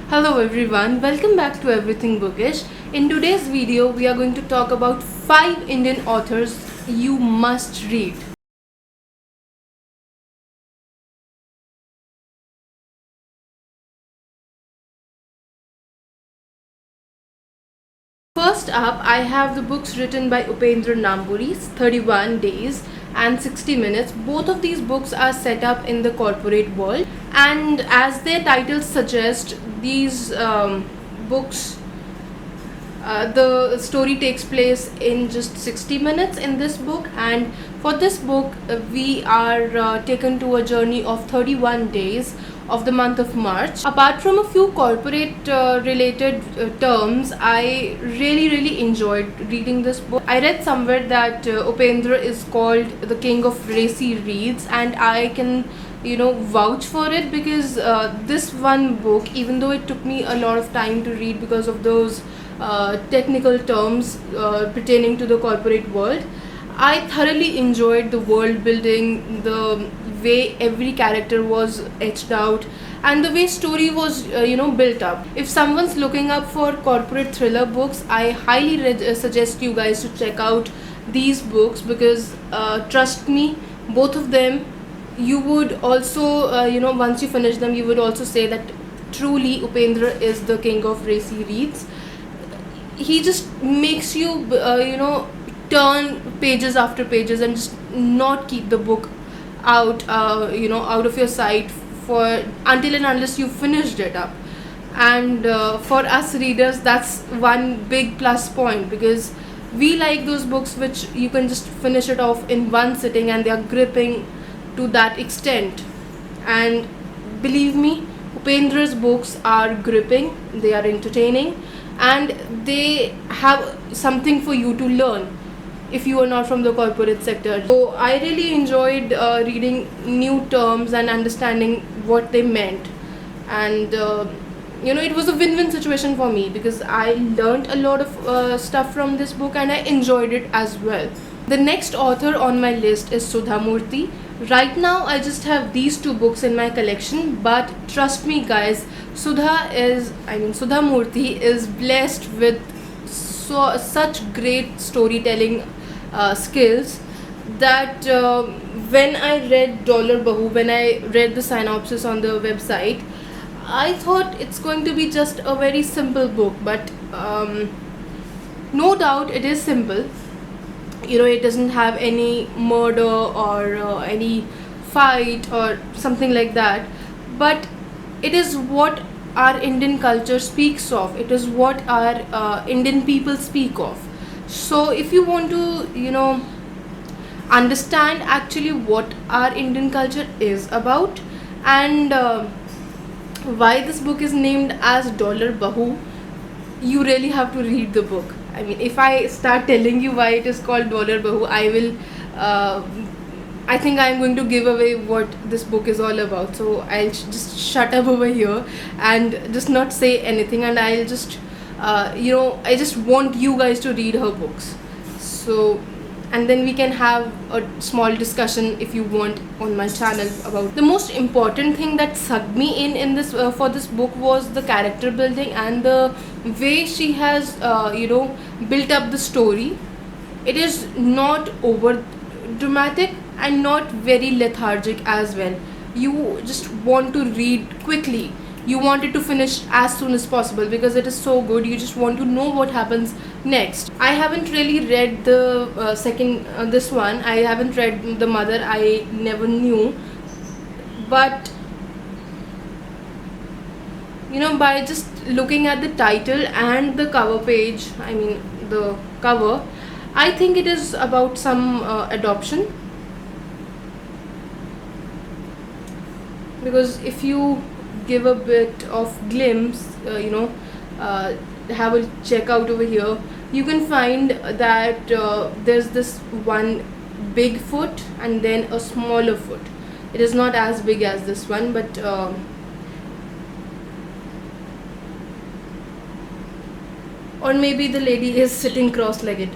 Hello everyone, welcome back to Everything Bookish. In today's video, we are going to talk about 5 Indian authors you must read. First up, I have the books written by Upendra Namburi, 31 Days and 60 Minutes. Both of these books are set up in the corporate world, and as their titles suggest, these books the story takes place in just 60 minutes in this book, and for this book we are taken to a journey of 31 days of the month of March. Apart from a few corporate related terms, I really enjoyed reading this book. I read somewhere that Upendra is called the king of racy reads, and I can vouch for it, because this one book, even though it took me a lot of time to read because of those technical terms pertaining to the corporate world, I thoroughly enjoyed the world building, the way every character was etched out, and the way story was built up. If someone's looking up for corporate thriller books, I highly suggest you guys to check out these books, because trust me, both of them, you would also once you finish them, you would also say that truly Upendra is the king of racy reads. He just makes you turn pages after pages and just not keep the book out out of your sight for until and unless you finished it up. And for us readers, that's one big plus point, because we like those books which you can just finish it off in one sitting and they are gripping to that extent. And believe me, Upendra's books are gripping, they are entertaining, and they have something for you to learn if you are not from the corporate sector. So I really enjoyed reading new terms and understanding what they meant, and it was a win-win situation for me, because I learned a lot of stuff from this book and I enjoyed it as well. The next author on my list is Sudha Murthy. Right now I just have these two books in my collection, but trust me guys, Sudha Murthy is blessed with such great storytelling skills that when I read Dollar Bahu, when I read the synopsis on the website, I thought it's going to be just a very simple book, but no doubt it is simple. It doesn't have any murder or any fight or something like that, but it is what our Indian culture speaks of. It is what our Indian people speak of. So if you want to understand actually what our Indian culture is about, and why this book is named as Dollar Bahu, you really have to read the book. I mean, if I start telling you why it is called Dollar Bahu, I think I'm going to give away what this book is all about. So I'll just shut up over here and just not say anything, and I'll just I just want you guys to read her books. So, and then we can have a small discussion if you want on my channel about. The most important thing that sucked me in this for this book was the character building and the way she has built up the story. It is not over dramatic and not very lethargic as well. You just want to read quickly, you want it to finish as soon as possible, because it is so good. You just want to know what happens next. I haven't really read the this one. I haven't read The Mother. I never knew, but by just looking at the title and the cover page, I mean the cover, I think it is about some adoption, because if you give a bit of glimpse, have a check out over here, you can find that there's this one big foot and then a smaller foot. It is not as big as this one, but or maybe the lady is sitting cross-legged.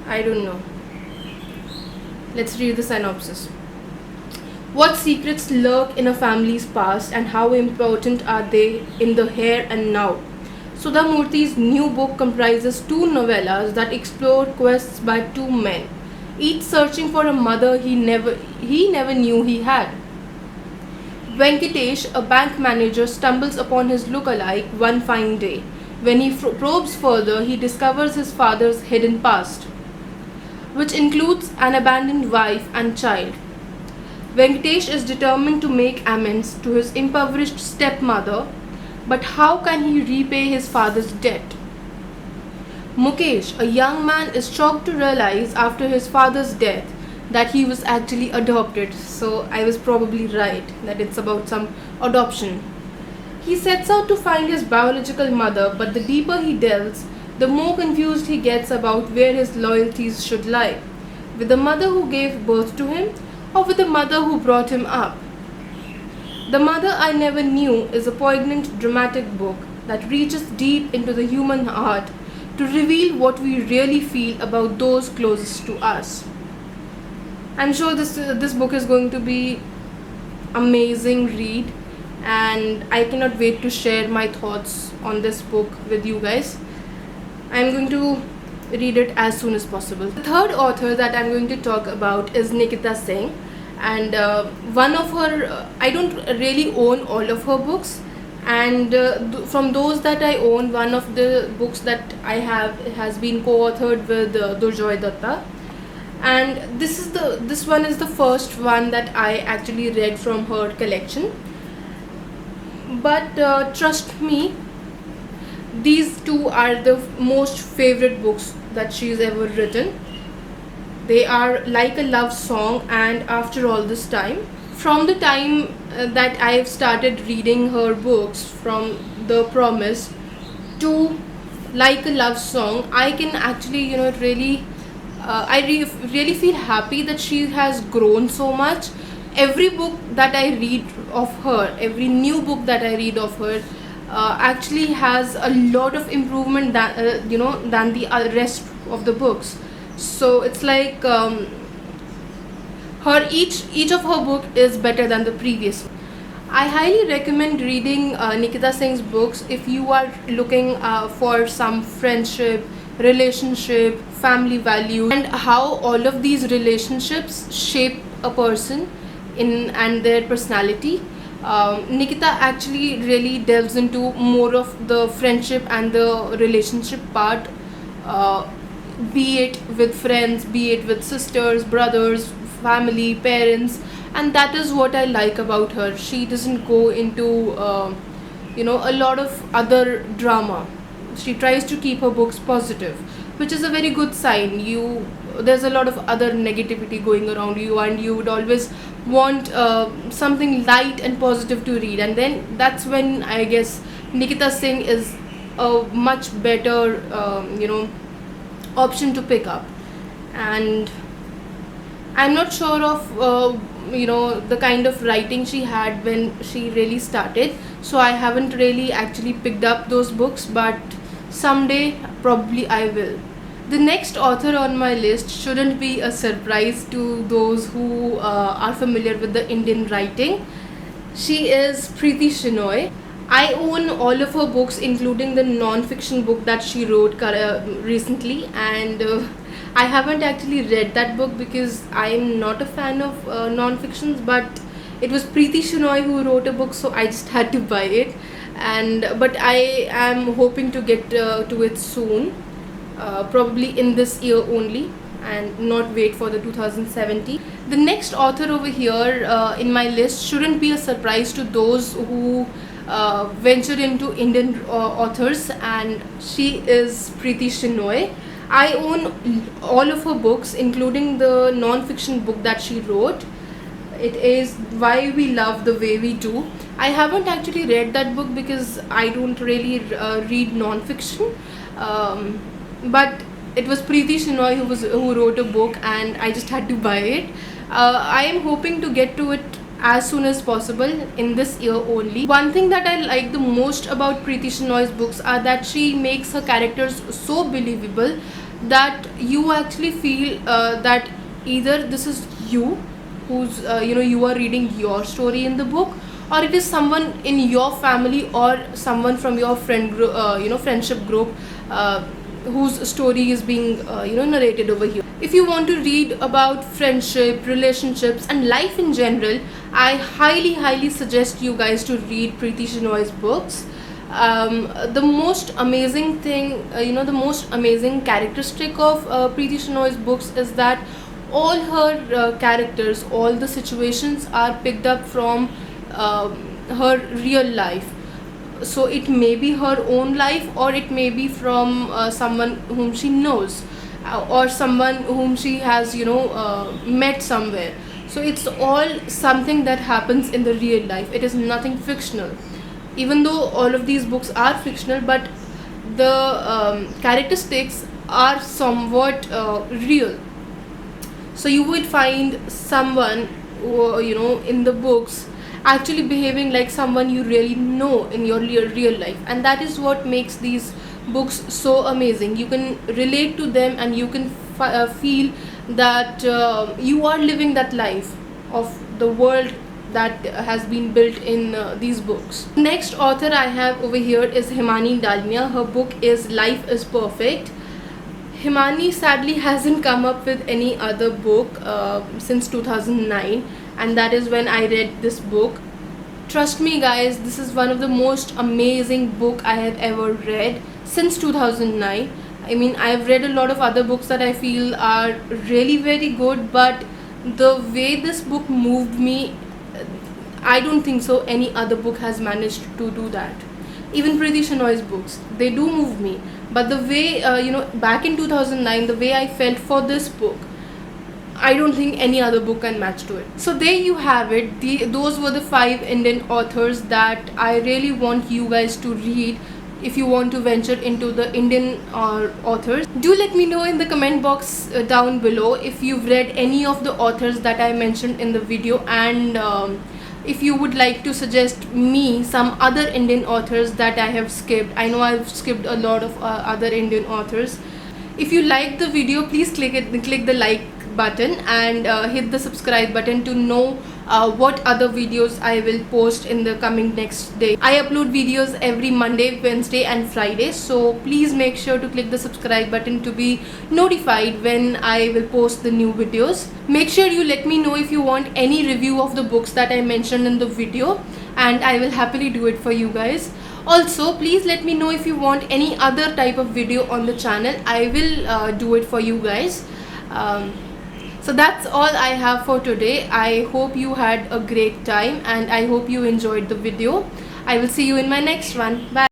I don't know. Let's read the synopsis. What secrets lurk in a family's past and how important are they in the here and now? Sudha Murthy's new book comprises two novellas that explore quests by two men, each searching for a mother he never knew he had. Venkatesh, a bank manager, stumbles upon his look-alike one fine day. When he probes further, he discovers his father's hidden past, which includes an abandoned wife and child. Venkatesh is determined to make amends to his impoverished stepmother, but how can he repay his father's debt? Mukesh, a young man, is shocked to realize after his father's death that he was actually adopted. So I was probably right that it's about some adoption. He sets out to find his biological mother, but the deeper he delves, the more confused he gets about where his loyalties should lie. With the mother who gave birth to him, or with the mother who brought him up. The Mother I Never Knew is a poignant, dramatic book that reaches deep into the human heart to reveal what we really feel about those closest to us. I'm sure this book is going to be amazing read, and I cannot wait to share my thoughts on this book with you guys. I'm going to read it as soon as possible. The third author that I'm going to talk about is Nikita Singh, and one of her I don't really own all of her books, and from those that I own, one of the books that I have has been co-authored with Durjoy Datta, and this one is the first one that I actually read from her collection. But trust me, these two are the most favorite books that she's ever written. They are like a love song, and after all this time, from the time that I've started reading her books, from The Promise to Like a Love Song, I can actually, really, really feel happy that she has grown so much. Every book that I read of her, every new book that I read of her, actually has a lot of improvement than the rest of the books. So it's like her each of her book is better than the previous one. I highly recommend reading Nikita Singh's books if you are looking for some friendship, relationship, family value, and how all of these relationships shape a person and their personality. Nikita actually really delves into more of the friendship and the relationship part, be it with friends, be it with sisters, brothers, family, parents, and that is what I like about her. She doesn't go into a lot of other drama. She tries to keep her books positive, which is a very good sign. There's a lot of other negativity going around you, and you would always want something light and positive to read, and then that's when I guess Nikita Singh is a much better option to pick up. And I'm not sure of the kind of writing she had when she really started, so I haven't really actually picked up those books, but someday probably I will. The next author on my list shouldn't be a surprise to those who are familiar with the Indian writing. She is Preeti Shenoy. I own all of her books, including the non-fiction book that she wrote recently, and I haven't actually read that book because I'm not a fan of non-fictions, but it was Preeti Shenoy who wrote a book, so I just had to buy it. But I am hoping to get to it soon, probably in this year only, and not wait for the 2017. The next author over here in my list shouldn't be a surprise to those who venture into Indian authors, and she is Preeti Shenoy. I own all of her books, including the non-fiction book that she wrote. It is Why We Love the Way We Do. I haven't actually read that book because I don't really read non-fiction, but it was Preeti Shenoy who wrote a book, and I just had to buy it. I am hoping to get to it as soon as possible in this year only. One thing that I like the most about Preeti Shenoy's books are that she makes her characters so believable that you actually feel that either this is you who's you are reading your story in the book, or it is someone in your family or someone from your friendship group whose story is being narrated over here. If you want to read about friendship, relationships and life in general, I highly suggest you guys to read Preeti Shenoy's books. The most amazing thing, the most amazing characteristic of Preeti Shenoy's books is that all her characters, all the situations are picked up from her real life. So it may be her own life, or it may be from someone whom she knows, or someone whom she has met somewhere. So it's all something that happens in the real life. It is nothing fictional, even though all of these books are fictional, but the characteristics are somewhat real. So you would find someone who, in the books actually behaving like someone you really know in your real life, and that is what makes these books so amazing. You can relate to them, and you can feel that you are living that life of the world that has been built in these books. Next author I have over here is Himani Dalmia. Her book is Life is Perfect. Himani sadly hasn't come up with any other book since 2009, and that is when I read this book. Trust me guys, this is one of the most amazing book I have ever read since 2009. I mean, I've read a lot of other books that I feel are really very good, but the way this book moved me, I don't think so any other book has managed to do that. Even Preeti Shenoy's books, they do move me, but the way back in 2009, the way I felt for this book, I don't think any other book can match to it. So there you have it. Those were the 5 Indian authors that I really want you guys to read if you want to venture into the Indian authors. Do let me know in the comment box down below if you've read any of the authors that I mentioned in the video, and if you would like to suggest me some other Indian authors that I have skipped. I know I've skipped a lot of other Indian authors. If you liked the video, please click the like button and hit the subscribe button to know what other videos I will post in the coming next day. I upload videos every Monday, Wednesday and Friday, so please make sure to click the subscribe button to be notified when I will post the new videos. Make sure you let me know if you want any review of the books that I mentioned in the video, and I will happily do it for you guys. Also, please let me know if you want any other type of video on the channel. I will do it for you guys. So that's all I have for today. I hope you had a great time, and I hope you enjoyed the video. I will see you in my next one. Bye.